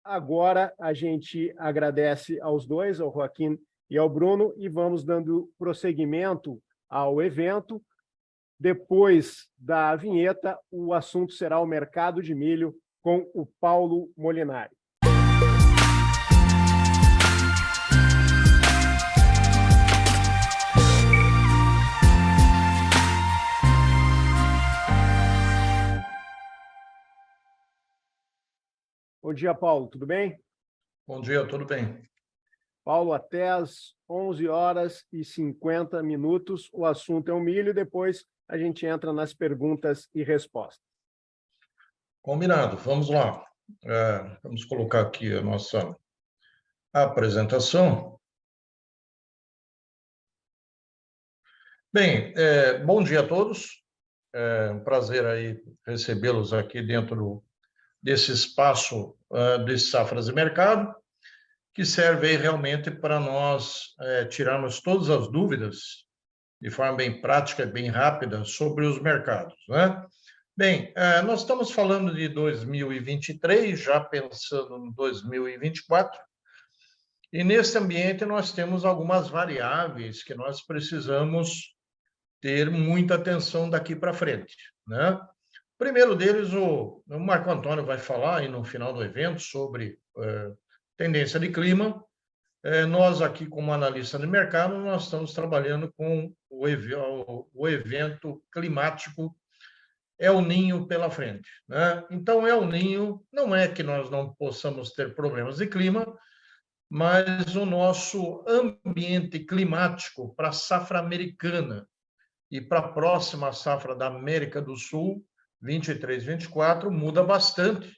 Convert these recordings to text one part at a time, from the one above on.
agora a gente agradece aos dois, ao Joaquim e ao Bruno, e vamos dando prosseguimento ao evento. Depois da vinheta, o assunto será o mercado de milho com o Paulo Molinari. Bom dia, Paulo, tudo bem? Bom dia, tudo bem. Paulo, até às 11h50, o assunto é o milho, e depois a gente entra nas perguntas e respostas. Combinado, vamos lá. Vamos colocar aqui a nossa apresentação. Bem, bom dia a todos. É um prazer aí recebê-los aqui dentro desse espaço de Safras e Mercado, que serve aí realmente para nós tirarmos todas as dúvidas de forma bem prática e bem rápida sobre os mercados, né? Bem, nós estamos falando de 2023, já pensando no 2024, e nesse ambiente nós temos algumas variáveis que nós precisamos ter muita atenção daqui para frente, né? O primeiro deles, o Marco Antônio vai falar aí no final do evento sobre tendência de clima. Nós aqui, como analista de mercado, nós estamos trabalhando com o evento climático El Niño pela frente, né? Então, El Niño não é que nós não possamos ter problemas de clima, mas o nosso ambiente climático para a safra americana e para a próxima safra da América do Sul, 23, 24, muda bastante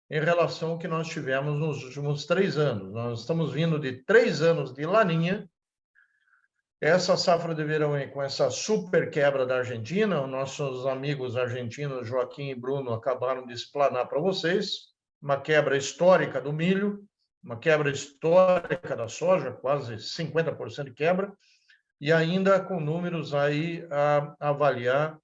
em relação ao que nós tivemos nos últimos 3 anos. Nós estamos vindo de 3 anos de Laninha. Essa safra de verão aí, com essa super quebra da Argentina, nossos amigos argentinos, Joaquim e Bruno, acabaram de explanar para vocês, uma quebra histórica do milho, uma quebra histórica da soja, quase 50% de quebra, e ainda com números aí a avaliar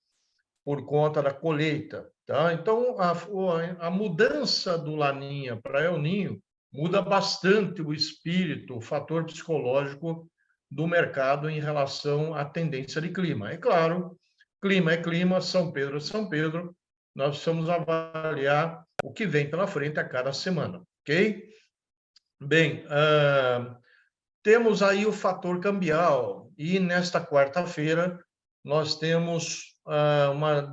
por conta da colheita, tá? Então, a mudança do Laninha para El Niño muda bastante o espírito, o fator psicológico do mercado em relação à tendência de clima. É claro, clima é clima, São Pedro é São Pedro, nós precisamos avaliar o que vem pela frente a cada semana, ok? Bem, temos aí o fator cambial, e nesta quarta-feira nós temos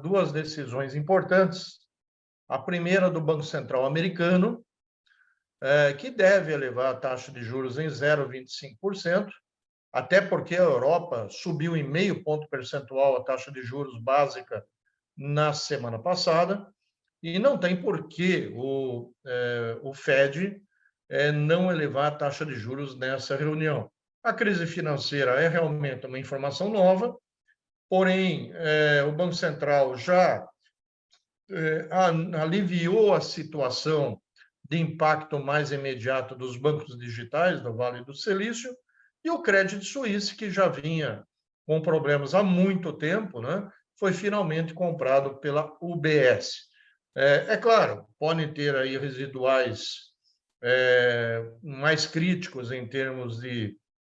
duas decisões importantes. A primeira do Banco Central americano, que deve elevar a taxa de juros em 0,25%, até porque a Europa subiu em 0,5 ponto percentual a taxa de juros básica na semana passada, e não tem por que o Fed não elevar a taxa de juros nessa reunião. A crise financeira é realmente uma informação nova, porém, o Banco Central já aliviou a situação de impacto mais imediato dos bancos digitais do Vale do Silício, e o Credit Suisse, que já vinha com problemas há muito tempo, né, foi finalmente comprado pela UBS. É claro, podem ter aí residuais mais críticos em termos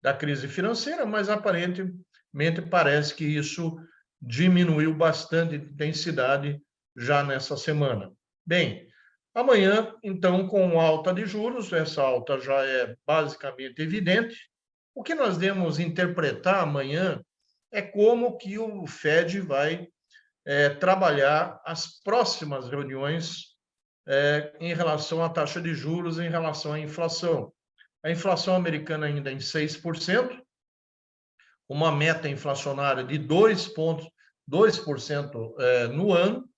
da crise financeira, mas aparentemente parece que isso diminuiu bastante de intensidade já nessa semana. Bem, amanhã, então, com alta de juros, essa alta já é basicamente evidente. O que nós devemos interpretar amanhã é como que o Fed vai trabalhar as próximas reuniões em relação à taxa de juros, em relação à inflação. A inflação americana ainda em 6%, uma meta inflacionária de 2% no ano.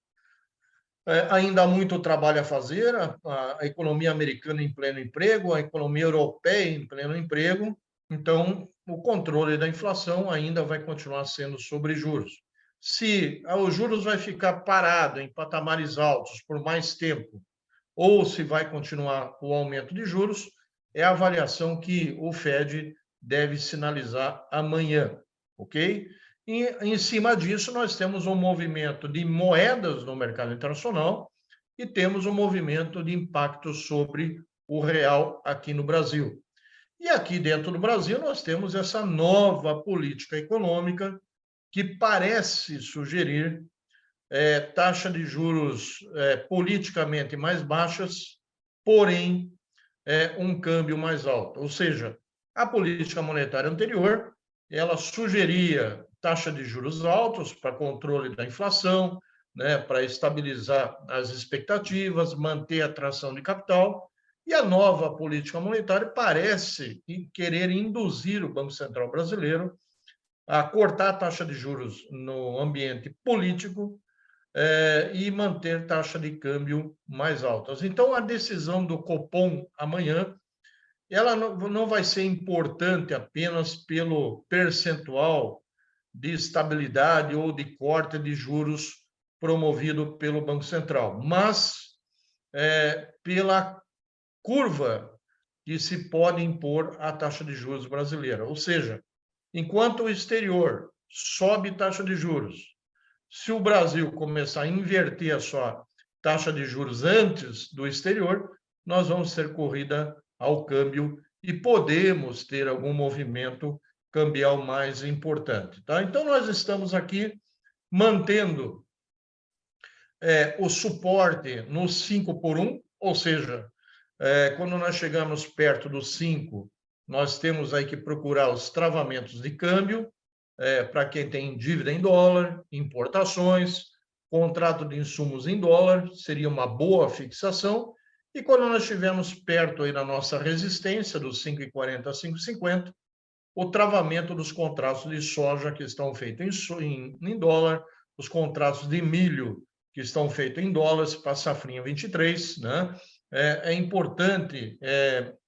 Ainda há muito trabalho a fazer, a economia americana em pleno emprego, a economia europeia em pleno emprego, então o controle da inflação ainda vai continuar sendo sobre juros. Se os juros vai ficar parado em patamares altos por mais tempo, ou se vai continuar o aumento de juros, é a avaliação que o Fed deve sinalizar amanhã, ok? E, em cima disso, nós temos um movimento de moedas no mercado internacional e temos um movimento de impacto sobre o real aqui no Brasil. E aqui dentro do Brasil nós temos essa nova política econômica que parece sugerir taxa de juros politicamente mais baixas, porém um câmbio mais alto. Ou seja, a política monetária anterior, ela sugeria taxa de juros altos para controle da inflação, né, para estabilizar as expectativas, manter a atração de capital, e a nova política monetária parece querer induzir o Banco Central brasileiro a cortar a taxa de juros no ambiente político e manter taxa de câmbio mais altas. Então, a decisão do Copom amanhã, ela não vai ser importante apenas pelo percentual de estabilidade ou de corte de juros promovido pelo Banco Central, mas pela curva que se pode impor à taxa de juros brasileira. Ou seja, enquanto o exterior sobe taxa de juros, se o Brasil começar a inverter a sua taxa de juros antes do exterior, nós vamos ter corrida ao câmbio e podemos ter algum movimento cambial mais importante. Tá? Então, nós estamos aqui mantendo o suporte no 5 por 1, ou seja, quando nós chegamos perto dos 5, nós temos aí que procurar os travamentos de câmbio, para quem tem dívida em dólar, importações, contrato de insumos em dólar, seria uma boa fixação. E quando nós estivermos perto aí da nossa resistência, dos 5,40 a 5,50, o travamento dos contratos de soja que estão feitos em dólar, os contratos de milho que estão feitos em dólares para a safrinha 23, né? É importante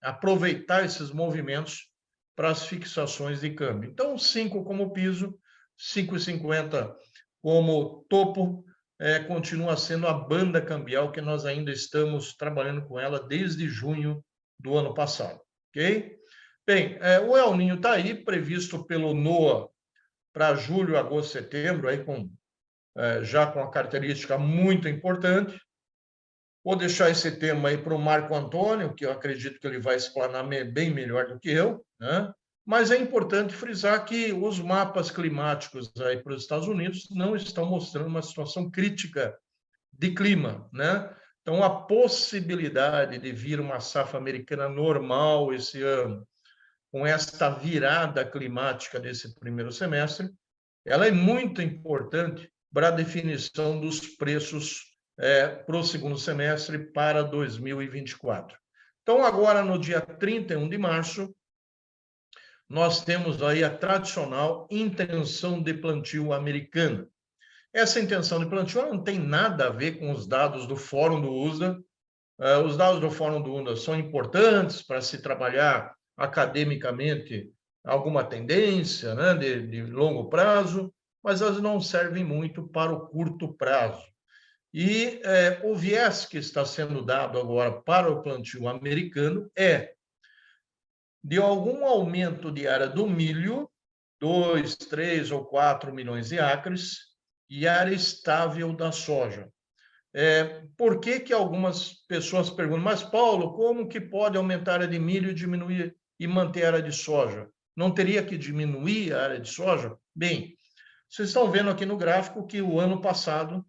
aproveitar esses movimentos para as fixações de câmbio. Então, 5 como piso, 5,50 como topo, continua sendo a banda cambial que nós ainda estamos trabalhando com ela desde junho do ano passado, ok? Bem, o El Niño está aí, previsto pelo NOAA para julho, agosto, setembro, aí já com a característica muito importante. Vou deixar esse tema aí para o Marco Antônio, que eu acredito que ele vai explanar bem melhor do que eu, né? Mas é importante frisar que os mapas climáticos aí para os Estados Unidos não estão mostrando uma situação crítica de clima, né? Então, a possibilidade de vir uma safra americana normal esse ano, com esta virada climática desse primeiro semestre, ela é muito importante para a definição dos preços para o segundo semestre para 2024. Então, agora, no dia 31 de março, nós temos aí a tradicional intenção de plantio americana. Essa intenção de plantio não tem nada a ver com os dados do Fórum do USDA. Os dados do Fórum do USDA são importantes para se trabalhar academicamente alguma tendência, né, de longo prazo, mas elas não servem muito para o curto prazo. E o viés que está sendo dado agora para o plantio americano é de algum aumento de área do milho, 2, 3 ou 4 milhões de acres, e área estável da soja. Por que algumas pessoas perguntam, mas Paulo, como que pode aumentar a área de milho e diminuir e manter a área de soja? Não teria que diminuir a área de soja? Bem, vocês estão vendo aqui no gráfico que o ano passado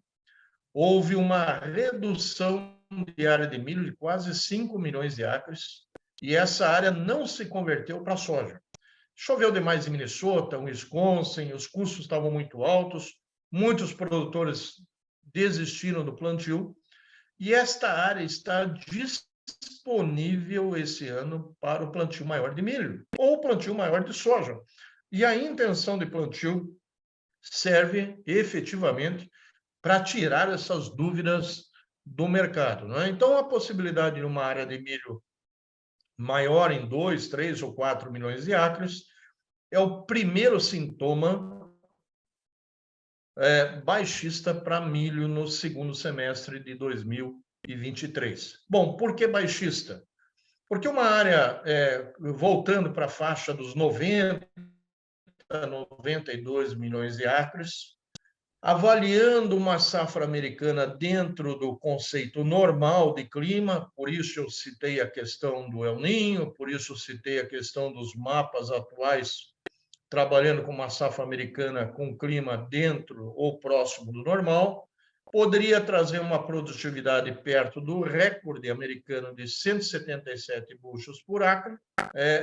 houve uma redução de área de milho de quase 5 milhões de acres e essa área não se converteu para soja. Choveu demais em Minnesota, Wisconsin, os custos estavam muito altos, muitos produtores desistiram do plantio e esta área está disponível esse ano para o plantio maior de milho ou plantio maior de soja. E a intenção de plantio serve efetivamente para tirar essas dúvidas do mercado, não é? Então, a possibilidade de uma área de milho maior em 2, 3 ou 4 milhões de acres é o primeiro sintoma baixista para milho no segundo semestre de 2023. Bom, por que baixista? Porque uma área, voltando para a faixa dos 90, 92 milhões de acres, avaliando uma safra americana dentro do conceito normal de clima, por isso eu citei a questão do El Niño, por isso eu citei a questão dos mapas atuais, trabalhando com uma safra americana com clima dentro ou próximo do normal, poderia trazer uma produtividade perto do recorde americano de 177 bushels por acre,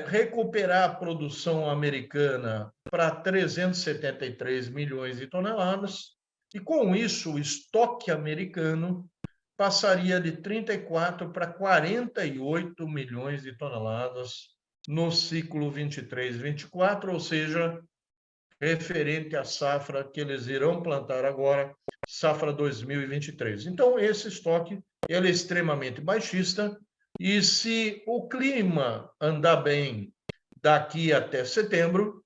recuperar a produção americana para 373 milhões de toneladas, e com isso o estoque americano passaria de 34 para 48 milhões de toneladas no ciclo 23-24, ou seja, referente à safra que eles irão plantar agora, safra 2023. Então, esse estoque ele é extremamente baixista, e se o clima andar bem daqui até setembro,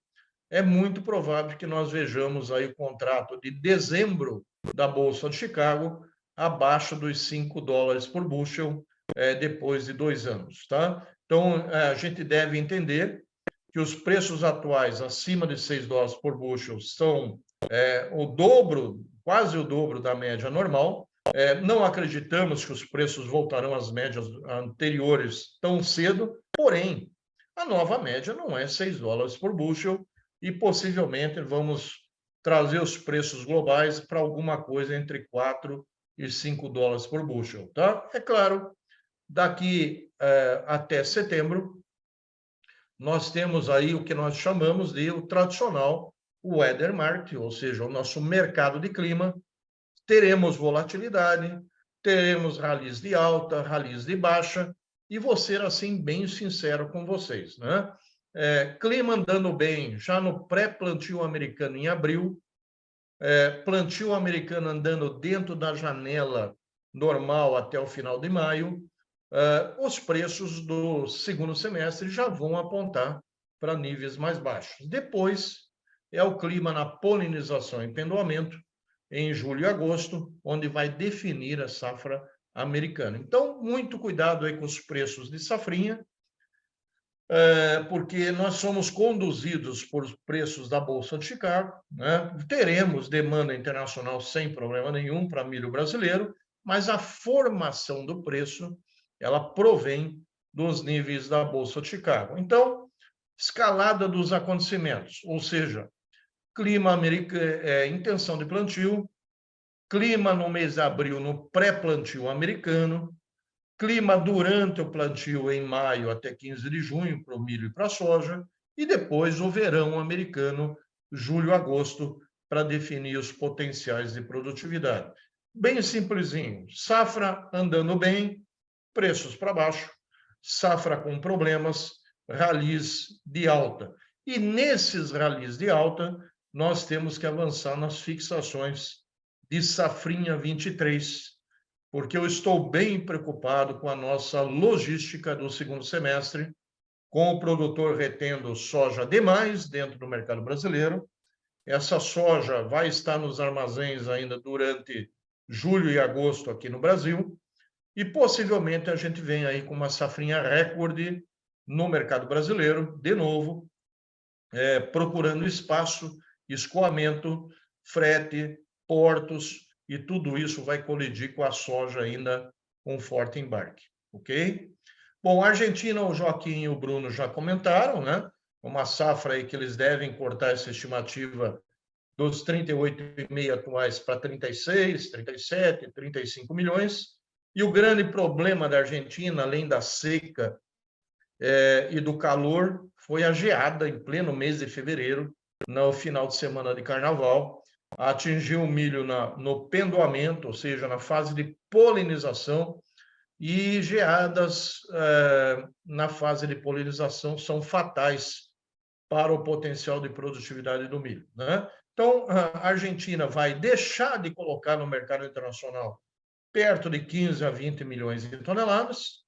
é muito provável que nós vejamos aí o contrato de dezembro da Bolsa de Chicago abaixo dos $5 por bushel, depois de 2 anos, tá? Então, a gente deve entender que os preços atuais acima de $6 por bushel são o dobro, quase o dobro da média normal. Não acreditamos que os preços voltarão às médias anteriores tão cedo, porém, a nova média não é $6 por bushel, e possivelmente vamos trazer os preços globais para alguma coisa entre 4 e $5 por bushel, tá? É claro, daqui até setembro, nós temos aí o que nós chamamos de o tradicional weather market, ou seja, o nosso mercado de clima. Teremos volatilidade, teremos ralis de alta, ralis de baixa, e vou ser assim bem sincero com vocês, né? Clima andando bem já no pré-plantio americano em abril, plantio americano andando dentro da janela normal até o final de maio, os preços do segundo semestre já vão apontar para níveis mais baixos. Depois é o clima na polinização e pendoamento, em julho e agosto, onde vai definir a safra americana. Então, muito cuidado aí com os preços de safrinha, porque nós somos conduzidos por preços da Bolsa de Chicago, né? Teremos demanda internacional sem problema nenhum para milho brasileiro, mas a formação do preço, ela provém dos níveis da Bolsa de Chicago. Então, escalada dos acontecimentos, ou seja, clima americano, intenção de plantio, clima no mês de abril no pré-plantio americano, clima durante o plantio em maio até 15 de junho para o milho e para a soja, e depois o verão americano, julho, agosto, para definir os potenciais de produtividade. Bem simplesinho, safra andando bem, preços para baixo, safra com problemas, ralis de alta. E nesses ralis de alta, nós temos que avançar nas fixações de safrinha 23, porque eu estou bem preocupado com a nossa logística do segundo semestre, com o produtor retendo soja demais dentro do mercado brasileiro. Essa soja vai estar nos armazéns ainda durante julho e agosto aqui no Brasil, e possivelmente a gente vem aí com uma safrinha recorde no mercado brasileiro, de novo, procurando espaço, escoamento, frete, portos, e tudo isso vai colidir com a soja ainda com forte embarque, ok? Bom, a Argentina, o Joaquim e o Bruno já comentaram, né? Uma safra aí que eles devem cortar essa estimativa dos 38,5 atuais para 36, 37, 35 milhões. E o grande problema da Argentina, além da seca e do calor, foi a geada em pleno mês de fevereiro, no final de semana de carnaval, atingiu o milho no pendoamento, ou seja, na fase de polinização, e geadas na fase de polinização são fatais para o potencial de produtividade do milho, né? Então, a Argentina vai deixar de colocar no mercado internacional perto de 15 a 20 milhões de toneladas,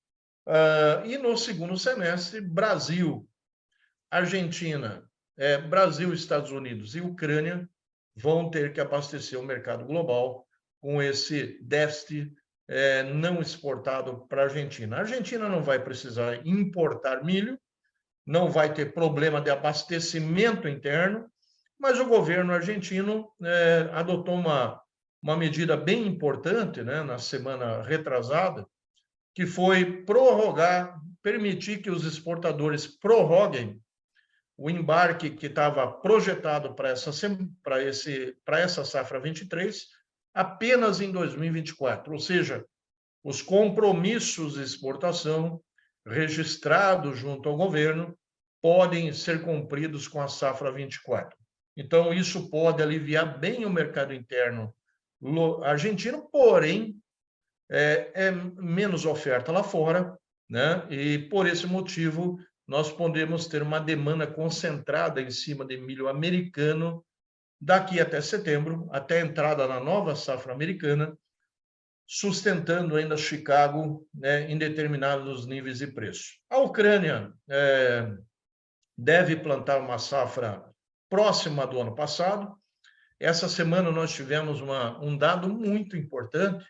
e no segundo semestre, Brasil, Argentina, Brasil, Estados Unidos e Ucrânia vão ter que abastecer o mercado global com esse déficit não exportado para a Argentina. A Argentina não vai precisar importar milho, não vai ter problema de abastecimento interno, mas o governo argentino adotou uma medida bem importante, né, na semana retrasada, que foi prorrogar, permitir que os exportadores prorroguem o embarque que estava projetado para essa safra 23 apenas em 2024, ou seja, os compromissos de exportação registrados junto ao governo podem ser cumpridos com a safra 24. Então, isso pode aliviar bem o mercado interno argentino, porém, é menos oferta lá fora, né? E, por esse motivo, nós podemos ter uma demanda concentrada em cima de milho americano daqui até setembro, até a entrada na nova safra americana, sustentando ainda Chicago, né, em determinados níveis de preço. A Ucrânia deve plantar uma safra próxima do ano passado. Essa semana nós tivemos um dado muito importante,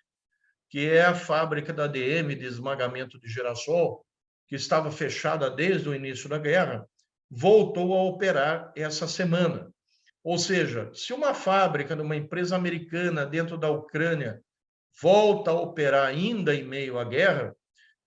que é a fábrica da ADM de esmagamento de girassol, que estava fechada desde o início da guerra, voltou a operar essa semana. Ou seja, se uma fábrica de uma empresa americana dentro da Ucrânia volta a operar ainda em meio à guerra,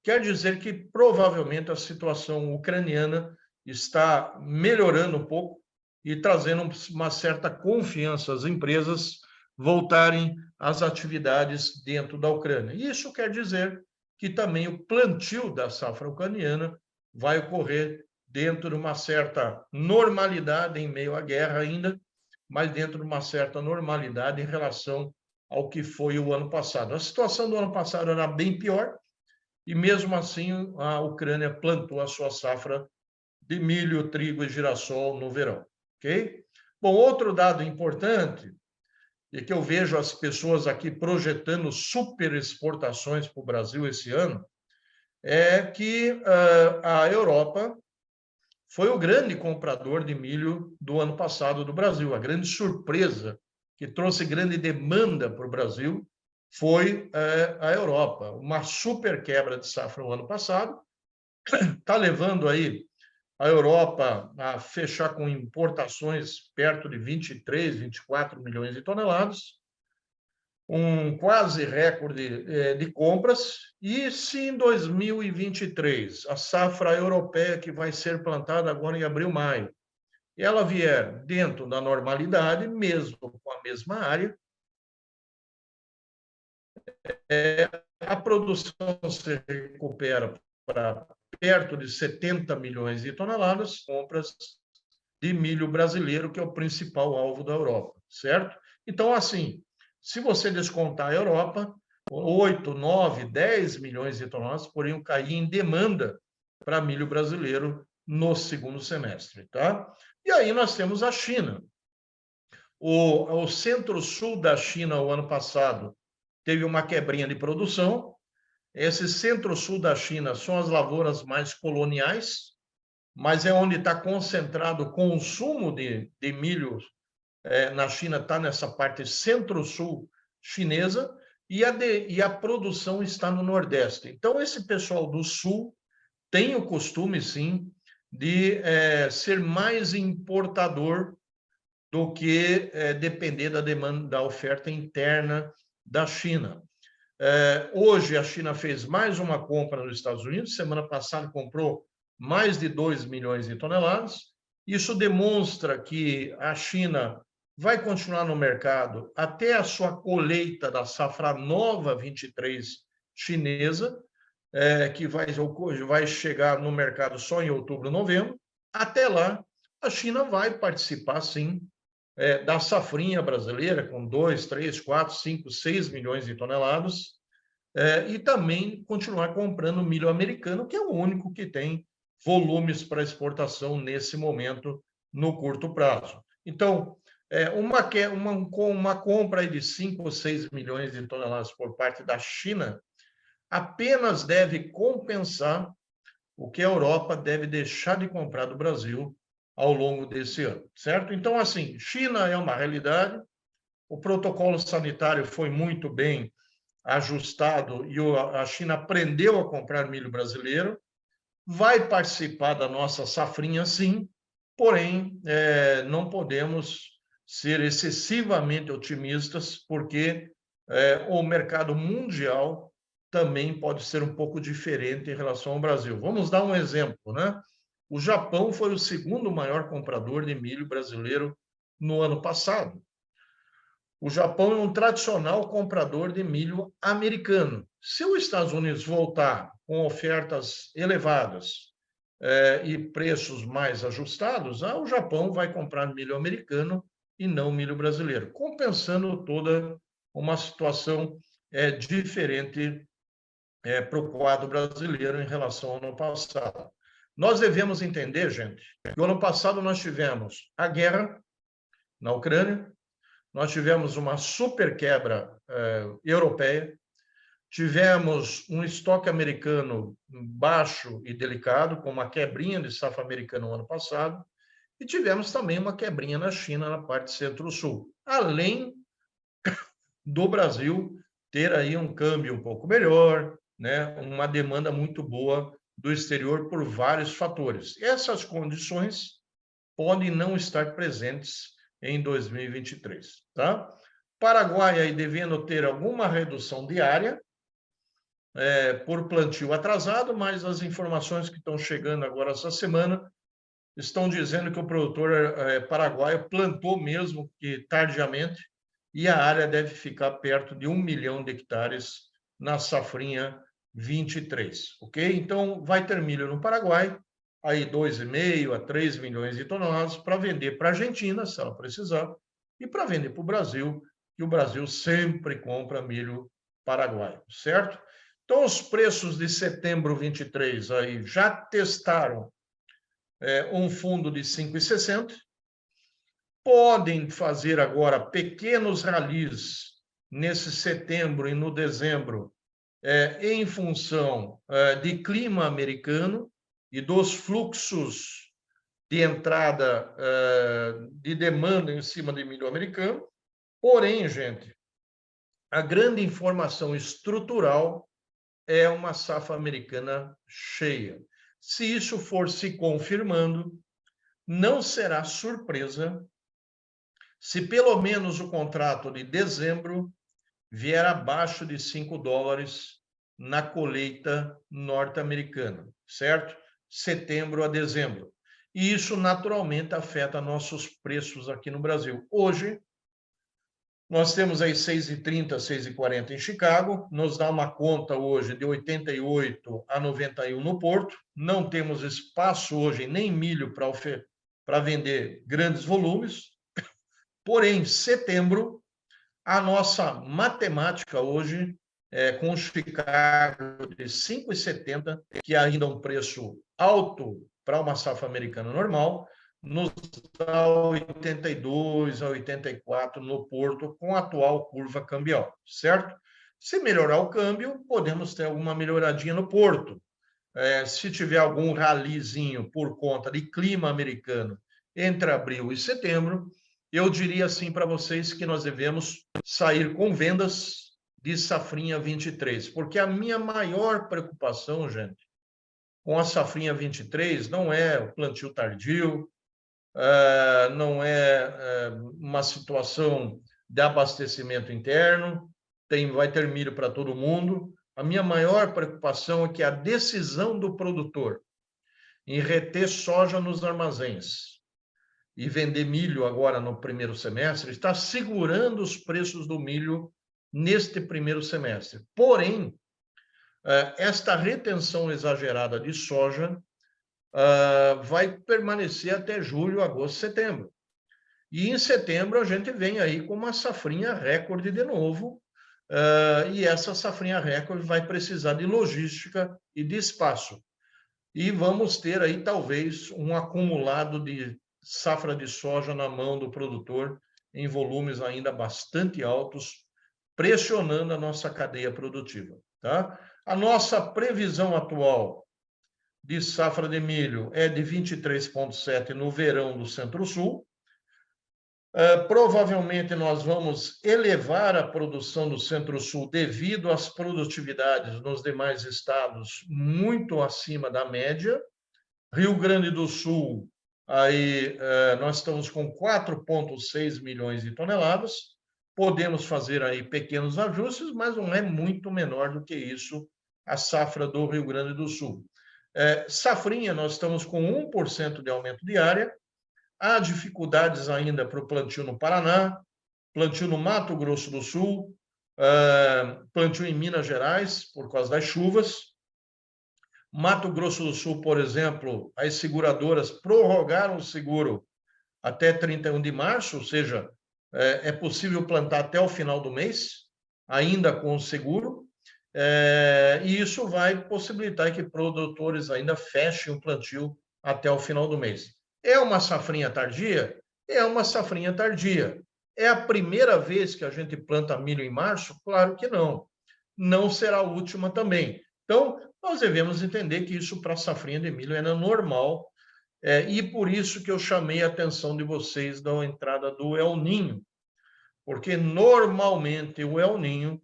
quer dizer que provavelmente a situação ucraniana está melhorando um pouco e trazendo uma certa confiança às empresas voltarem às atividades dentro da Ucrânia. Isso quer dizer que também o plantio da safra ucraniana vai ocorrer dentro de uma certa normalidade em meio à guerra ainda, mas dentro de uma certa normalidade em relação ao que foi o ano passado. A situação do ano passado era bem pior, e mesmo assim a Ucrânia plantou a sua safra de milho, trigo e girassol no verão. Ok? Bom, outro dado importante, e que eu vejo as pessoas aqui projetando super exportações para o Brasil esse ano, é que a Europa foi o grande comprador de milho do ano passado do Brasil. A grande surpresa que trouxe grande demanda para o Brasil foi a Europa. Uma super quebra de safra no ano passado, está levando aí a Europa a fechar com importações perto de 23, 24 milhões de toneladas, um quase recorde de compras. E se em 2023 a safra europeia que vai ser plantada agora em abril, maio, ela vier dentro da normalidade, mesmo com a mesma área, a produção se recupera para perto de 70 milhões de toneladas, compras de milho brasileiro, que é o principal alvo da Europa, certo? Então, assim, se você descontar a Europa, 8, 9, 10 milhões de toneladas poderiam cair em demanda para milho brasileiro no segundo semestre, tá? E aí nós temos a China. O centro-sul da China, o ano passado, teve uma quebrinha de produção. Esse centro-sul da China são as lavouras mais coloniais, mas é onde está concentrado o consumo de milho na China, está nessa parte centro-sul chinesa, e a produção está no Nordeste. Então, esse pessoal do Sul tem o costume, sim, de ser mais importador do que depender da demanda, da oferta interna da China. Hoje, a China fez mais uma compra nos Estados Unidos. Semana passada, comprou mais de 2 milhões de toneladas. Isso demonstra que a China vai continuar no mercado até a sua colheita da safra nova 23 chinesa, que vai chegar no mercado só em outubro, novembro. Até lá, a China vai participar, sim, da safrinha brasileira, com 2, 3, 4, 5, 6 milhões de toneladas, e também continuar comprando milho americano, que é o único que tem volumes para exportação nesse momento, no curto prazo. Então, uma compra de 5 ou 6 milhões de toneladas por parte da China apenas deve compensar o que a Europa deve deixar de comprar do Brasil ao longo desse ano, certo? Então, assim, China é uma realidade, o protocolo sanitário foi muito bem ajustado e a China aprendeu a comprar milho brasileiro, vai participar da nossa safrinha, sim, porém, não podemos ser excessivamente otimistas, porque o mercado mundial também pode ser um pouco diferente em relação ao Brasil. Vamos dar um exemplo, né? O Japão foi o segundo maior comprador de milho brasileiro no ano passado. O Japão é um tradicional comprador de milho americano. Se os Estados Unidos voltar com ofertas elevadas e preços mais ajustados, o Japão vai comprar milho americano e não milho brasileiro, compensando toda uma situação diferente para o quadro brasileiro em relação ao ano passado. Nós devemos entender, gente, que o ano passado nós tivemos a guerra na Ucrânia, nós tivemos uma super quebra europeia, tivemos um estoque americano baixo e delicado, com uma quebrinha de safra americana no ano passado, e tivemos também uma quebrinha na China, na parte centro-sul, além do Brasil ter aí um câmbio um pouco melhor, né, uma demanda muito boa do exterior por vários fatores. Essas condições podem não estar presentes em 2023, tá? Paraguai aí devendo ter alguma redução diária por plantio atrasado, mas as informações que estão chegando agora essa semana estão dizendo que o produtor paraguaio plantou mesmo que tardiamente e a área deve ficar perto de 1 milhão de hectares na safrinha 23, ok? Então, vai ter milho no Paraguai, aí 2,5 a 3 milhões de toneladas para vender para a Argentina, se ela precisar, e para vender para o Brasil, que o Brasil sempre compra milho paraguaio, certo? Então, os preços de setembro 23 aí já testaram um fundo de 5,60, podem fazer agora pequenos ralis nesse setembro e no dezembro, em função de clima americano e dos fluxos de entrada de demanda em cima de milho americano. Porém, gente, a grande informação estrutural é uma safra americana cheia. Se isso for se confirmando, não será surpresa se pelo menos o contrato de dezembro vier abaixo de $5 na colheita norte-americana, certo? Setembro a dezembro. E isso naturalmente afeta nossos preços aqui no Brasil. Hoje, nós temos aí 6,30, 6,40 em Chicago, nos dá uma conta hoje de 88 a 91 no Porto, não temos espaço hoje nem milho para vender grandes volumes, porém, setembro, a nossa matemática hoje, com Chicago de 5,70, que é ainda um preço alto para uma safra americana normal, nos dá 82 a 84 no Porto, com a atual curva cambial, certo? Se melhorar o câmbio, podemos ter alguma melhoradinha no Porto. Se tiver algum ralizinho por conta de clima americano entre abril e setembro, eu diria assim para vocês que nós devemos sair com vendas de safrinha 23, porque a minha maior preocupação, gente, com a safrinha 23 não é o plantio tardio, não é uma situação de abastecimento interno, vai ter milho para todo mundo. A minha maior preocupação é que a decisão do produtor em reter soja nos armazéns e vender milho agora no primeiro semestre está segurando os preços do milho neste primeiro semestre. Porém, esta retenção exagerada de soja vai permanecer até julho, agosto, setembro. E em setembro a gente vem aí com uma safrinha recorde de novo, e essa safrinha recorde vai precisar de logística e de espaço. E vamos ter aí talvez um acumulado de safra de soja na mão do produtor em volumes ainda bastante altos, pressionando a nossa cadeia produtiva, tá? A nossa previsão atual de safra de milho é de 23,7 no verão do Centro-Sul. Provavelmente nós vamos elevar a produção do Centro-Sul devido às produtividades nos demais estados muito acima da média. Rio Grande do Sul aí nós estamos com 4,6 milhões de toneladas, podemos fazer aí pequenos ajustes, mas não é muito menor do que isso a safra do Rio Grande do Sul. Safrinha, nós estamos com 1% de aumento de área, há dificuldades ainda para o plantio no Paraná, plantio no Mato Grosso do Sul, plantio em Minas Gerais, por causa das chuvas. Mato Grosso do Sul, por exemplo, as seguradoras prorrogaram o seguro até 31 de março, ou seja, é possível plantar até o final do mês, ainda com o seguro, e isso vai possibilitar que produtores ainda fechem o plantio até o final do mês. É uma safrinha tardia? É uma safrinha tardia. É a primeira vez que a gente planta milho em março? Claro que não. Não será a última também. Então, nós devemos entender que isso para a safrinha de milho é normal, e por isso que eu chamei a atenção de vocês da entrada do El Niño, porque normalmente o El Niño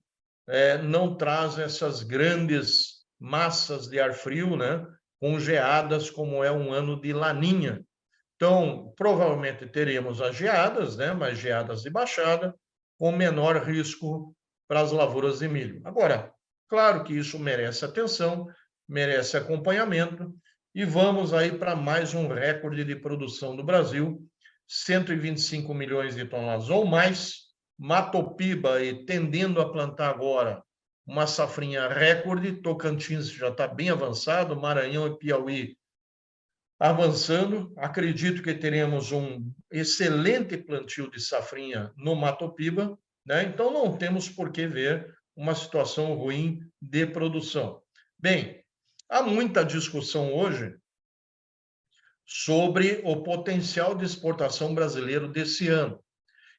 não traz essas grandes massas de ar frio, né, com geadas, como é um ano de laninha. Então, provavelmente teremos as geadas, né, mas geadas de baixada, com menor risco para as lavouras de milho. Agora, claro que isso merece atenção, merece acompanhamento, e vamos aí para mais um recorde de produção do Brasil, 125 milhões de toneladas ou mais. Matopiba aí tendendo a plantar agora uma safrinha recorde, Tocantins já está bem avançado, Maranhão e Piauí avançando. Acredito que teremos um excelente plantio de safrinha no Matopiba, né? Então não temos por que ver uma situação ruim de produção. Bem, há muita discussão hoje sobre o potencial de exportação brasileiro desse ano.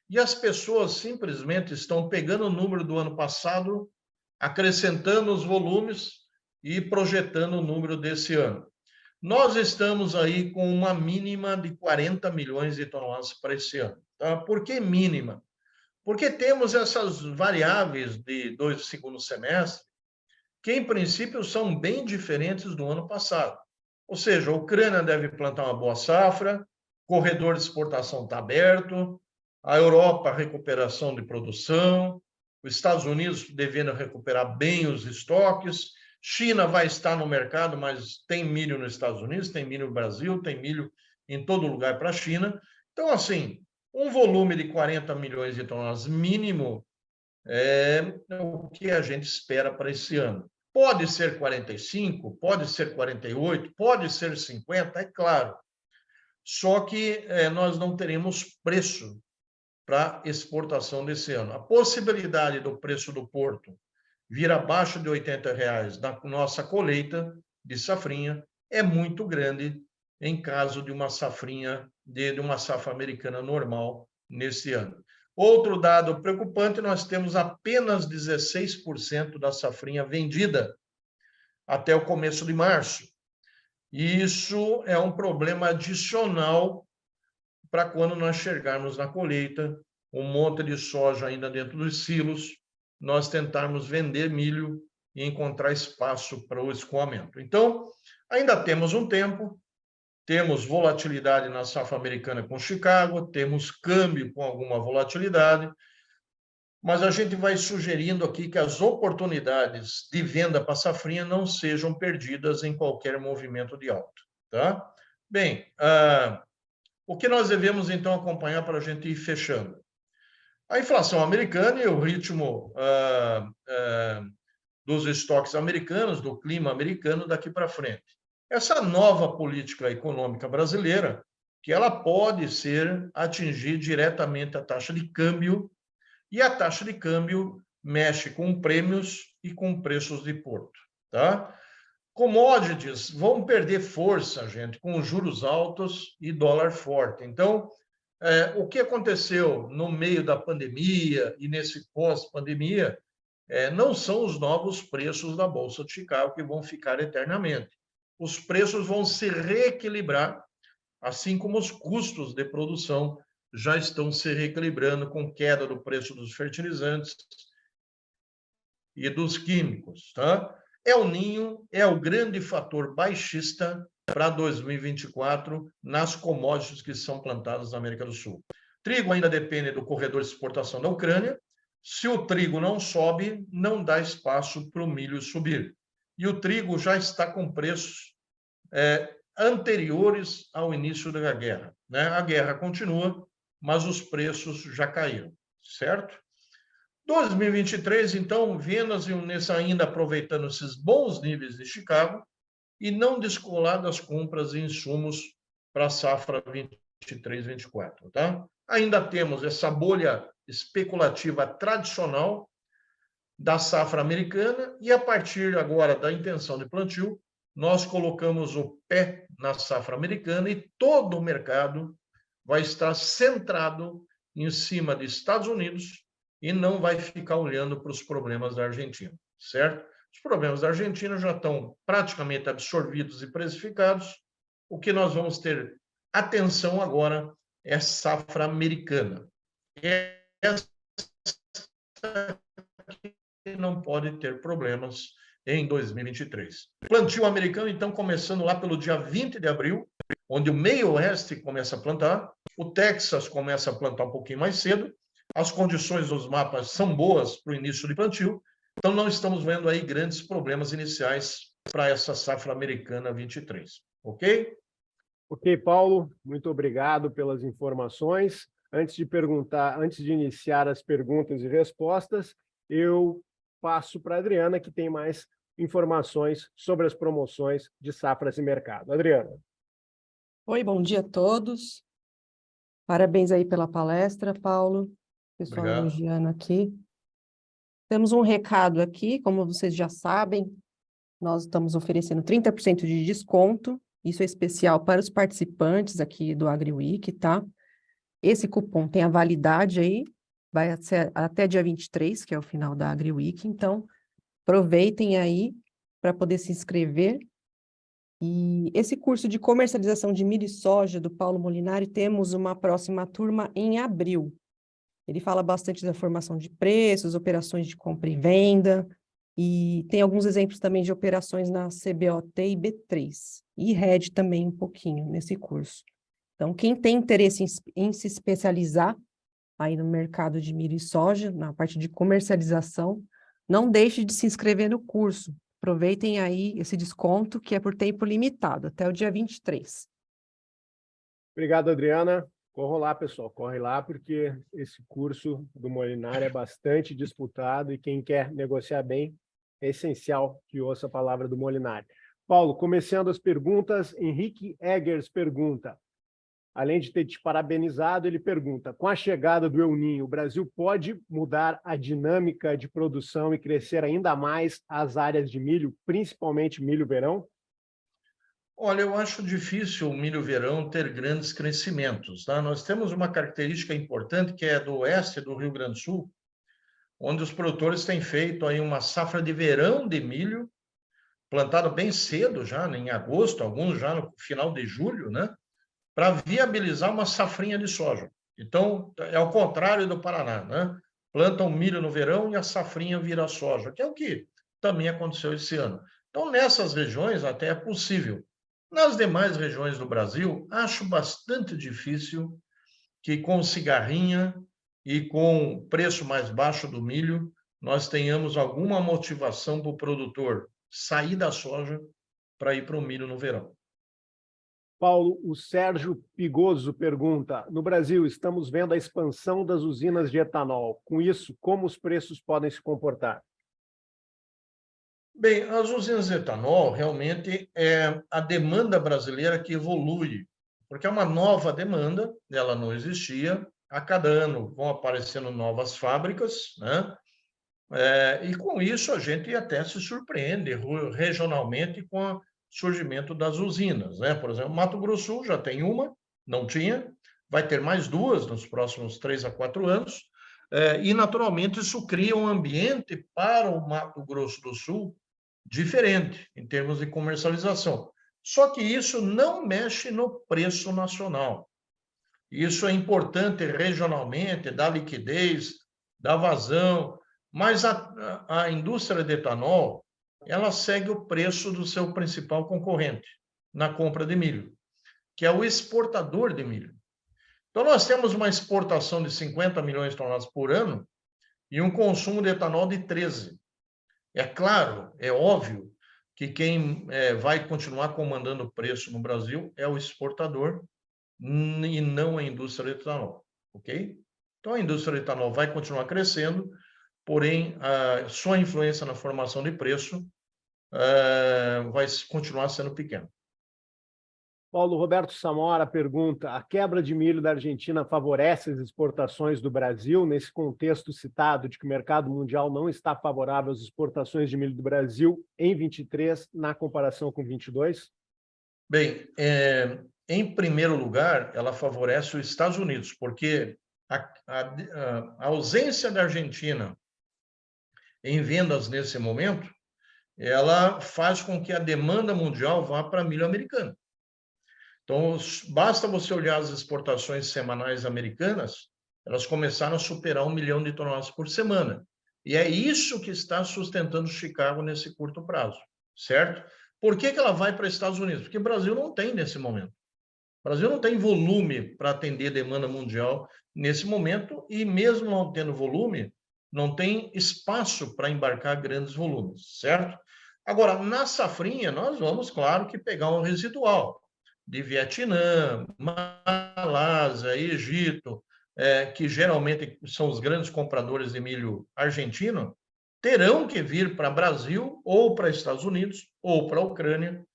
E as pessoas simplesmente estão pegando o número do ano passado, acrescentando os volumes e projetando o número desse ano. Nós estamos aí com uma mínima de 40 milhões de toneladas para esse ano. Tá? Por que mínima? Porque temos essas variáveis do segundo semestre, que em princípio são bem diferentes do ano passado. Ou seja, a Ucrânia deve plantar uma boa safra, corredor de exportação está aberto, a Europa, recuperação de produção, os Estados Unidos devendo recuperar bem os estoques, China vai estar no mercado, mas tem milho nos Estados Unidos, tem milho no Brasil, tem milho em todo lugar para a China. Então, assim, um volume de 40 milhões de toneladas mínimo é o que a gente espera para esse ano. Pode ser 45, pode ser 48, pode ser 50, é claro. Só que nós não teremos preço para exportação desse ano. A possibilidade do preço do porto vir abaixo de R$80 na nossa colheita de safrinha é muito grande em caso de uma safrinha, de uma safra americana normal nesse ano. Outro dado preocupante, nós temos apenas 16% da safrinha vendida até o começo de março. E isso é um problema adicional para quando nós chegarmos na colheita, um monte de soja ainda dentro dos silos, nós tentarmos vender milho e encontrar espaço para o escoamento. Então, ainda temos um tempo, temos volatilidade na safra americana com Chicago, temos câmbio com alguma volatilidade, mas a gente vai sugerindo aqui que as oportunidades de venda para a safrinha não sejam perdidas em qualquer movimento de alta. Tá? Bem, o que nós devemos, então, acompanhar para a gente ir fechando? A inflação americana e o ritmo dos estoques americanos, do clima americano daqui para frente. Essa nova política econômica brasileira, que ela pode atingir diretamente a taxa de câmbio, e a taxa de câmbio mexe com prêmios e com preços de porto. Tá? Commodities vão perder força, gente, com juros altos e dólar forte. Então, o que aconteceu no meio da pandemia e nesse pós-pandemia não são os novos preços da Bolsa de Chicago que vão ficar eternamente. Os preços vão se reequilibrar, assim como os custos de produção já estão se reequilibrando com queda do preço dos fertilizantes e dos químicos. Tá? El Niño é o grande fator baixista para 2024 nas commodities que são plantadas na América do Sul. Trigo ainda depende do corredor de exportação da Ucrânia. Se o trigo não sobe, não dá espaço para o milho subir. E o trigo já está com preços anteriores ao início da guerra, né? A guerra continua, mas os preços já caíram, certo? 2023, então, vendas ainda aproveitando esses bons níveis de Chicago e não descolar das compras de insumos para a safra 23-24, tá? Ainda temos essa bolha especulativa tradicional da safra americana e, a partir agora da intenção de plantio, nós colocamos o pé na safra americana e todo o mercado vai estar centrado em cima dos Estados Unidos e não vai ficar olhando para os problemas da Argentina, certo? Os problemas da Argentina já estão praticamente absorvidos e precificados. O que nós vamos ter atenção agora é a safra americana. Essa não pode ter problemas em 2023. Plantio americano, então, começando lá pelo dia 20 de abril, onde o meio oeste começa a plantar, o Texas começa a plantar um pouquinho mais cedo, as condições dos mapas são boas para o início de plantio, então não estamos vendo aí grandes problemas iniciais para essa safra americana 23, ok? Ok, Paulo, muito obrigado pelas informações. Antes de iniciar as perguntas e respostas, eu passo para a Adriana, que tem mais informações sobre as promoções de safras e mercado. Adriana. Oi, bom dia a todos. Parabéns aí pela palestra, Paulo. Pessoal Obrigado. elogiando aqui. Temos um recado aqui, como vocês já sabem, nós estamos oferecendo 30% de desconto. Isso é especial para os participantes aqui do AgriWeek, tá? Esse cupom tem a validade aí, vai ser até dia 23, que é o final da AgriWeek. Então, aproveitem aí para poder se inscrever. E esse curso de comercialização de milho e soja do Paulo Molinari, temos uma próxima turma em abril. Ele fala bastante da formação de preços, operações de compra e venda, e tem alguns exemplos também de operações na CBOT e B3, e RED também um pouquinho nesse curso. Então, quem tem interesse em se especializar aí no mercado de milho e soja, na parte de comercialização, não deixe de se inscrever no curso. Aproveitem aí esse desconto, que é por tempo limitado, até o dia 23. Obrigado, Adriana. Corram lá, pessoal, corre lá, porque esse curso do Molinari é bastante disputado e quem quer negociar bem, é essencial que ouça a palavra do Molinari. Paulo, começando as perguntas, Henrique Eggers pergunta, além de ter te parabenizado, ele pergunta, com a chegada do El Niño, o Brasil pode mudar a dinâmica de produção e crescer ainda mais as áreas de milho, principalmente milho-verão? Olha, eu acho difícil o milho-verão ter grandes crescimentos, tá? Nós temos uma característica importante que é do oeste do Rio Grande do Sul, onde os produtores têm feito aí uma safra de verão de milho, plantado bem cedo já, em agosto, alguns já no final de julho, né? Para viabilizar uma safrinha de soja. Então, é ao contrário do Paraná, né? Plantam milho no verão e a safrinha vira soja, que é o que também aconteceu esse ano. Então, nessas regiões até é possível. Nas demais regiões do Brasil, acho bastante difícil que com cigarrinha e com o preço mais baixo do milho, nós tenhamos alguma motivação para o produtor sair da soja para ir para o milho no verão. Paulo, o Sérgio Pigoso pergunta, no Brasil estamos vendo a expansão das usinas de etanol. Com isso, como os preços podem se comportar? Bem, as usinas de etanol realmente é a demanda brasileira que evolui, porque é uma nova demanda, ela não existia. A cada ano vão aparecendo novas fábricas, né? E com isso a gente até se surpreende regionalmente com o surgimento das usinas, né? Por exemplo, Mato Grosso do Sul já tem uma, não tinha, vai ter mais duas nos próximos 3 a 4 anos, e naturalmente isso cria um ambiente para o Mato Grosso do Sul diferente em termos de comercialização. Só que isso não mexe no preço nacional. Isso é importante regionalmente, dá liquidez, dá vazão, mas a indústria de etanol, ela segue o preço do seu principal concorrente. na compra de milho, que é o exportador de milho. Então, nós temos uma exportação de 50 milhões de toneladas por ano e um consumo de etanol de 13. É claro, é óbvio que quem vai continuar comandando o preço no Brasil é o exportador e não a indústria de etanol, ok? Então, a indústria de etanol vai continuar crescendo, porém, a sua influência na formação de preço vai continuar sendo pequena. Paulo Roberto Samora pergunta: a quebra de milho da Argentina favorece as exportações do Brasil, nesse contexto citado de que o mercado mundial não está favorável às exportações de milho do Brasil em 23, na comparação com 22? Bem, em primeiro lugar, ela favorece os Estados Unidos, porque a ausência da Argentina em vendas nesse momento, ela faz com que a demanda mundial vá para milho americano. Então, basta você olhar as exportações semanais americanas, elas começaram a superar 1 milhão de toneladas por semana. E é isso que está sustentando Chicago nesse curto prazo, certo? Por que ela vai para os Estados Unidos? Porque o Brasil não tem nesse momento. O Brasil não tem volume para atender demanda mundial nesse momento e mesmo não tendo volume, não tem espaço para embarcar grandes volumes, certo? Agora, na safrinha, nós vamos, claro, que pegar um residual de Vietnã, Malásia, Egito, que geralmente são os grandes compradores de milho argentino, terão que vir para o Brasil ou para Estados Unidos ou para a Ucrânia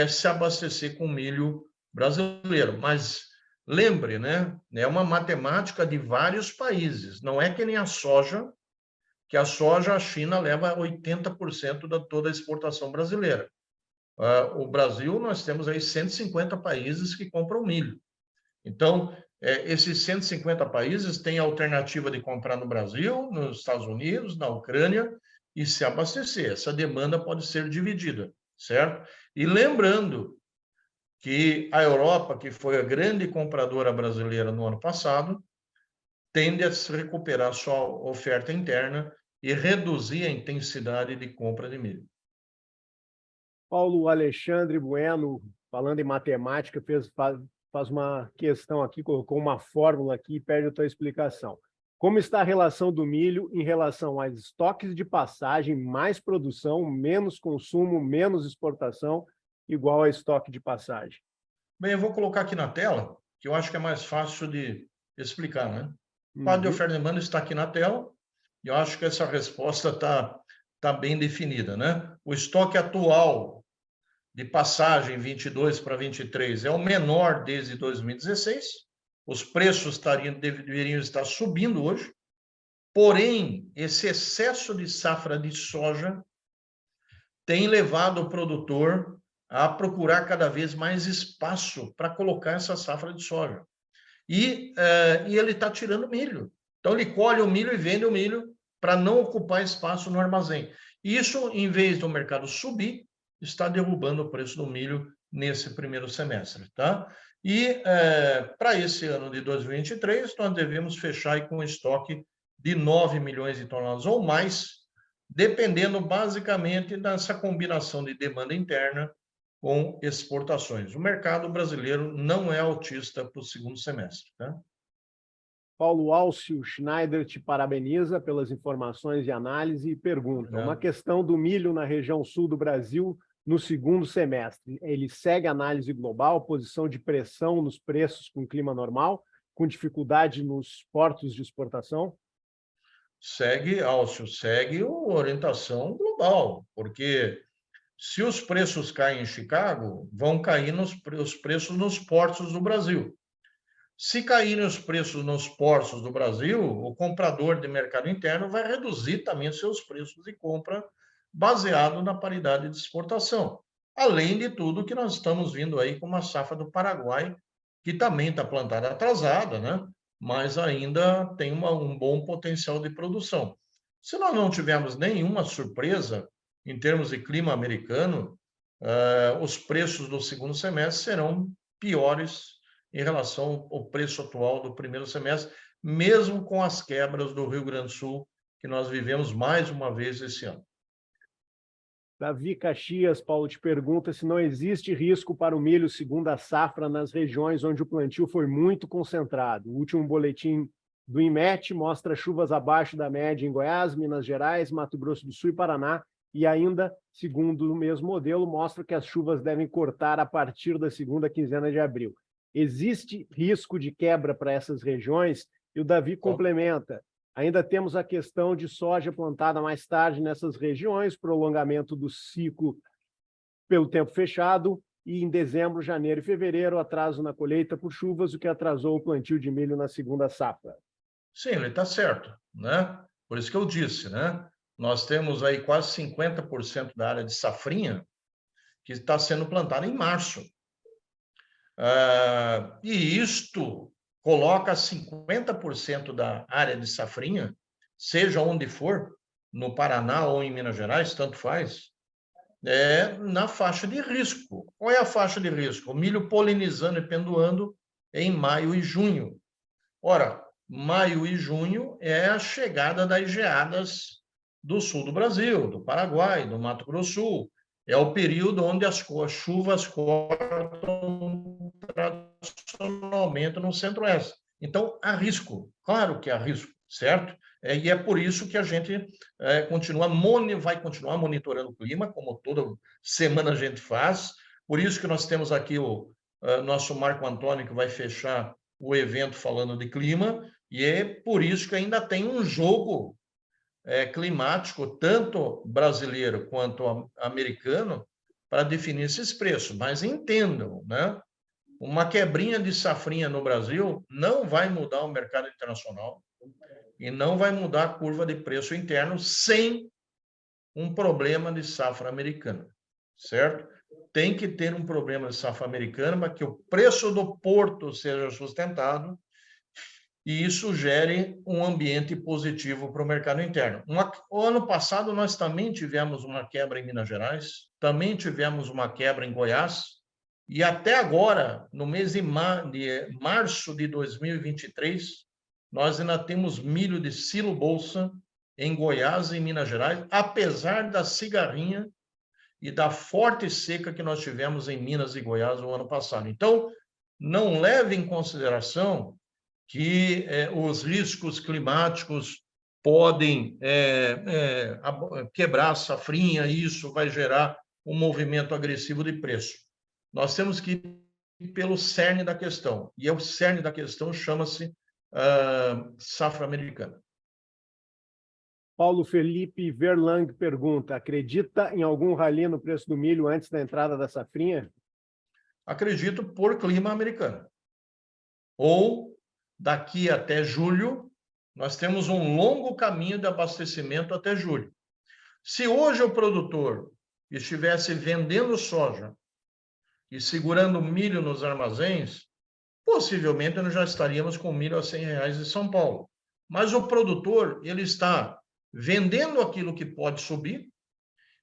se abastecer com milho brasileiro. Mas lembre, né? É uma matemática de vários países. Não é que nem a soja, que a soja a China leva 80% da toda a exportação brasileira. O Brasil, nós temos aí 150 países que compram milho. Então, esses 150 países têm a alternativa de comprar no Brasil, nos Estados Unidos, na Ucrânia e se abastecer. Essa demanda pode ser dividida, certo? E lembrando que a Europa, que foi a grande compradora brasileira no ano passado, tende a se recuperar sua oferta interna e reduzir a intensidade de compra de milho. Paulo Alexandre Bueno, falando em matemática, faz uma questão aqui, colocou uma fórmula aqui e pede a tua explicação. Como está a relação do milho em relação aos estoques de passagem, mais produção, menos consumo, menos exportação, igual a estoque de passagem? Bem, eu vou colocar aqui na tela, que eu acho que é mais fácil de explicar, né? O quadro de oferta e demanda está aqui na tela, e eu acho que essa resposta está bem definida, né? O estoque atual de passagem 22 para 23 é o menor desde 2016. Os preços deveriam estar subindo hoje. Porém, esse excesso de safra de soja tem levado o produtor a procurar cada vez mais espaço para colocar essa safra de soja. E ele está tirando milho. Então, ele colhe o milho e vende o milho para não ocupar espaço no armazém. Isso, em vez do mercado subir, está derrubando o preço do milho nesse primeiro semestre, tá? E para esse ano de 2023, nós devemos fechar aí com um estoque de 9 milhões de toneladas ou mais, dependendo basicamente dessa combinação de demanda interna com exportações. O mercado brasileiro não é autista para o segundo semestre, tá? Paulo Alcio Schneider te parabeniza pelas informações e análise e pergunta: uma questão do milho na região sul do Brasil no segundo semestre. Ele segue a análise global, posição de pressão nos preços com clima normal, com dificuldade nos portos de exportação? Segue, Alcio, segue a orientação global, porque se os preços caem em Chicago, vão cair os preços nos portos do Brasil. Se caírem os preços nos portos do Brasil, o comprador de mercado interno vai reduzir também seus preços de compra baseado na paridade de exportação. Além de tudo que nós estamos vindo aí com uma safra do Paraguai, que também está plantada atrasada, né? Mas ainda tem um bom potencial de produção. Se nós não tivermos nenhuma surpresa em termos de clima americano, os preços do segundo semestre serão piores em relação ao preço atual do primeiro semestre, mesmo com as quebras do Rio Grande do Sul, que nós vivemos mais uma vez esse ano. Davi Caxias, Paulo, te pergunta se não existe risco para o milho segunda safra nas regiões onde o plantio foi muito concentrado. O último boletim do IMET mostra chuvas abaixo da média em Goiás, Minas Gerais, Mato Grosso do Sul e Paraná, e ainda, segundo o mesmo modelo, mostra que as chuvas devem cortar a partir da segunda quinzena de abril. Existe risco de quebra para essas regiões? E o Davi complementa: ainda temos a questão de soja plantada mais tarde nessas regiões, prolongamento do ciclo pelo tempo fechado, e em dezembro, janeiro e fevereiro, atraso na colheita por chuvas, o que atrasou o plantio de milho na segunda safra. Sim, ele está certo, né? Por isso que eu disse, né? Nós temos aí quase 50% da área de safrinha que está sendo plantada em março. E isto coloca 50% da área de safrinha, seja onde for, no Paraná ou em Minas Gerais, tanto faz, na faixa de risco. Qual é a faixa de risco? O milho polinizando e pendoando em maio e junho. Ora, maio e junho é a chegada das geadas do sul do Brasil, do Paraguai, do Mato Grosso do Sul. É o período onde as chuvas cortam tradicionalmente no centro-oeste. Então, há risco, claro que há risco, certo? E é por isso que a gente vai continuar monitorando o clima, como toda semana a gente faz. Por isso que nós temos aqui o nosso Marco Antônio, que vai fechar o evento falando de clima, e é por isso que ainda tem um jogo climático, tanto brasileiro quanto americano, para definir esses preços. Mas entendam, né? Uma quebrinha de safrinha no Brasil não vai mudar o mercado internacional e não vai mudar a curva de preço interno sem um problema de safra americana, certo? Tem que ter um problema de safra americana para que o preço do porto seja sustentado e isso gere um ambiente positivo para o mercado interno. O ano passado, nós também tivemos uma quebra em Minas Gerais, também tivemos uma quebra em Goiás, e até agora, no mês de março de 2023, nós ainda temos milho de silo bolsa em Goiás e em Minas Gerais, apesar da cigarrinha e da forte seca que nós tivemos em Minas e Goiás no ano passado. Então, não leve em consideração que os riscos climáticos podem quebrar a safrinha, e isso vai gerar um movimento agressivo de preço. Nós temos que ir pelo cerne da questão, e o cerne da questão chama-se safra americana. Paulo Felipe Verlang pergunta: acredita em algum rally no preço do milho antes da entrada da safrinha? Acredito por clima americano. Ou daqui até julho, nós temos um longo caminho de abastecimento até julho. Se hoje o produtor estivesse vendendo soja e segurando milho nos armazéns, possivelmente nós já estaríamos com milho a R$100 em São Paulo. Mas o produtor, ele está vendendo aquilo que pode subir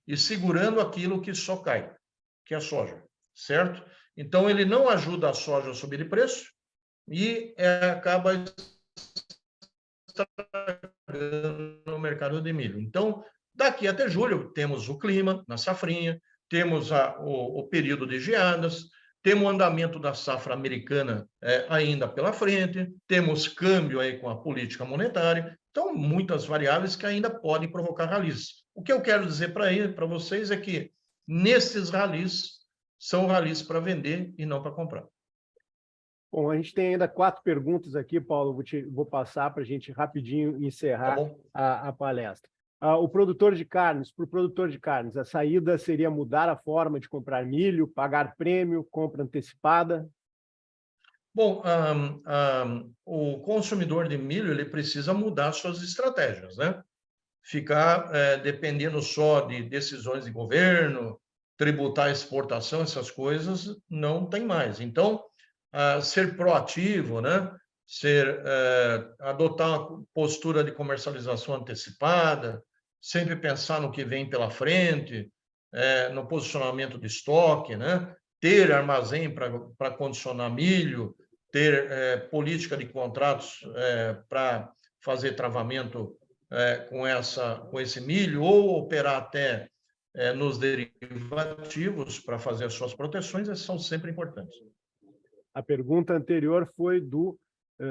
e segurando aquilo que só cai, que é a soja, certo? Então, ele não ajuda a soja a subir de preço e acaba estragando o mercado de milho. Então, daqui até julho, temos o clima na safrinha, temos o período de geadas, temos o andamento da safra americana ainda pela frente, temos câmbio aí com a política monetária, então muitas variáveis que ainda podem provocar ralis. O que eu quero dizer para vocês é que nesses ralis, são ralis para vender e não para comprar. Bom, a gente tem ainda 4 perguntas aqui, Paulo, vou passar para a gente rapidinho encerrar a palestra. O produtor de carnes, para o produtor de carnes, a saída seria mudar a forma de comprar milho, pagar prêmio, compra antecipada? Bom, o consumidor de milho ele precisa mudar suas estratégias, né? Ficar dependendo só de decisões de governo, tributar a exportação, essas coisas, não tem mais. Então, ser proativo, né? Adotar uma postura de comercialização antecipada, sempre pensar no que vem pela frente, no posicionamento de estoque, né? Ter armazém para condicionar milho, ter política de contratos para fazer travamento com esse milho, ou operar até nos derivativos para fazer as suas proteções, esses são sempre importantes. A pergunta anterior foi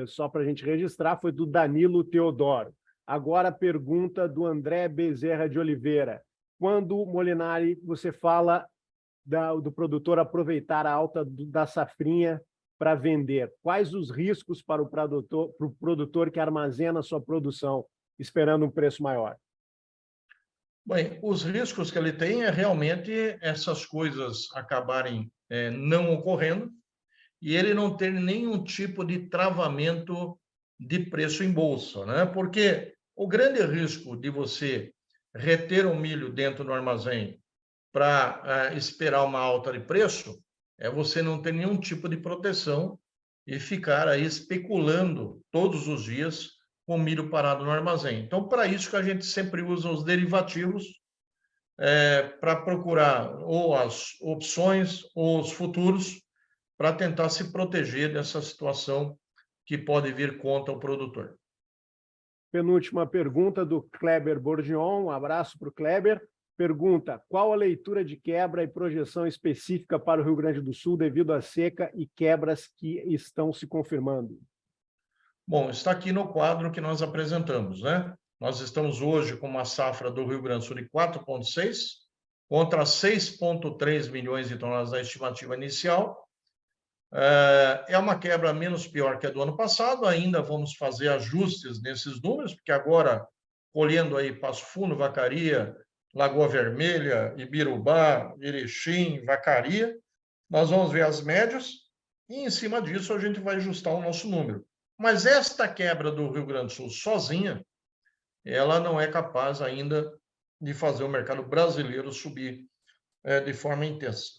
só para a gente registrar, foi do Danilo Teodoro. Agora a pergunta do André Bezerra de Oliveira. Quando, Molinari, você fala do produtor aproveitar a alta da safrinha para vender, quais os riscos para o produtor que armazena sua produção, esperando um preço maior? Bem, os riscos que ele tem é realmente essas coisas acabarem não ocorrendo e ele não ter nenhum tipo de travamento de preço em bolsa, né? Porque o grande risco de você reter o milho dentro do armazém para esperar uma alta de preço é você não ter nenhum tipo de proteção e ficar aí especulando todos os dias com milho parado no armazém. Então, para isso que a gente sempre usa os derivativos para procurar ou as opções ou os futuros para tentar se proteger dessa situação que pode vir contra o produtor. Penúltima pergunta do Kleber Borgion. Um abraço para o Kleber. Pergunta: qual a leitura de quebra e projeção específica para o Rio Grande do Sul devido à seca e quebras que estão se confirmando? Bom, está aqui no quadro que nós apresentamos, né? Nós estamos hoje com uma safra do Rio Grande do Sul de 4,6 contra 6,3 milhões de toneladas da estimativa inicial. É uma quebra menos pior que a do ano passado, ainda vamos fazer ajustes nesses números, porque agora, colhendo aí Passo Fundo, Vacaria, Lagoa Vermelha, Ibirubá, Erechim, Vacaria, nós vamos ver as médias e, em cima disso, a gente vai ajustar o nosso número. Mas esta quebra do Rio Grande do Sul sozinha, ela não é capaz ainda de fazer o mercado brasileiro subir de forma intensa.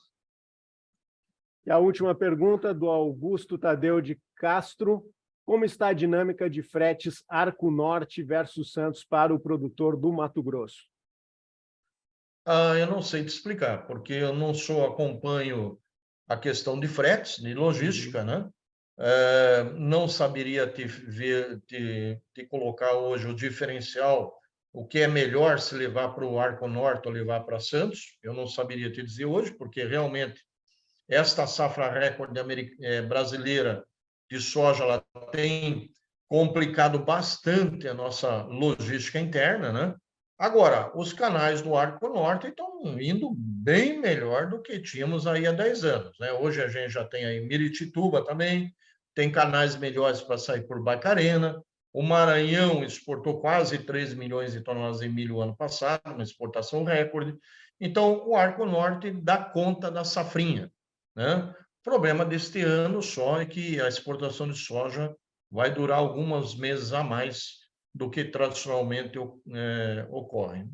E a última pergunta do Augusto Tadeu de Castro: como está a dinâmica de fretes Arco Norte versus Santos para o produtor do Mato Grosso? Eu não sei te explicar, porque eu não acompanho a questão de fretes, de logística, né? Não saberia te colocar hoje o diferencial, o que é melhor se levar para o Arco Norte ou levar para Santos, eu não saberia te dizer hoje, porque realmente esta safra recorde brasileira de soja ela tem complicado bastante a nossa logística interna, né? Agora, os canais do Arco Norte estão indo bem melhor do que tínhamos aí há 10 anos, né? Hoje a gente já tem aí Miritituba também, tem canais melhores para sair por Barcarena. O Maranhão exportou quase 3 milhões de toneladas de milho ano passado, uma exportação recorde. Então, o Arco Norte dá conta da safrinha, né? O problema deste ano só é que a exportação de soja vai durar alguns meses a mais do que tradicionalmente ocorre.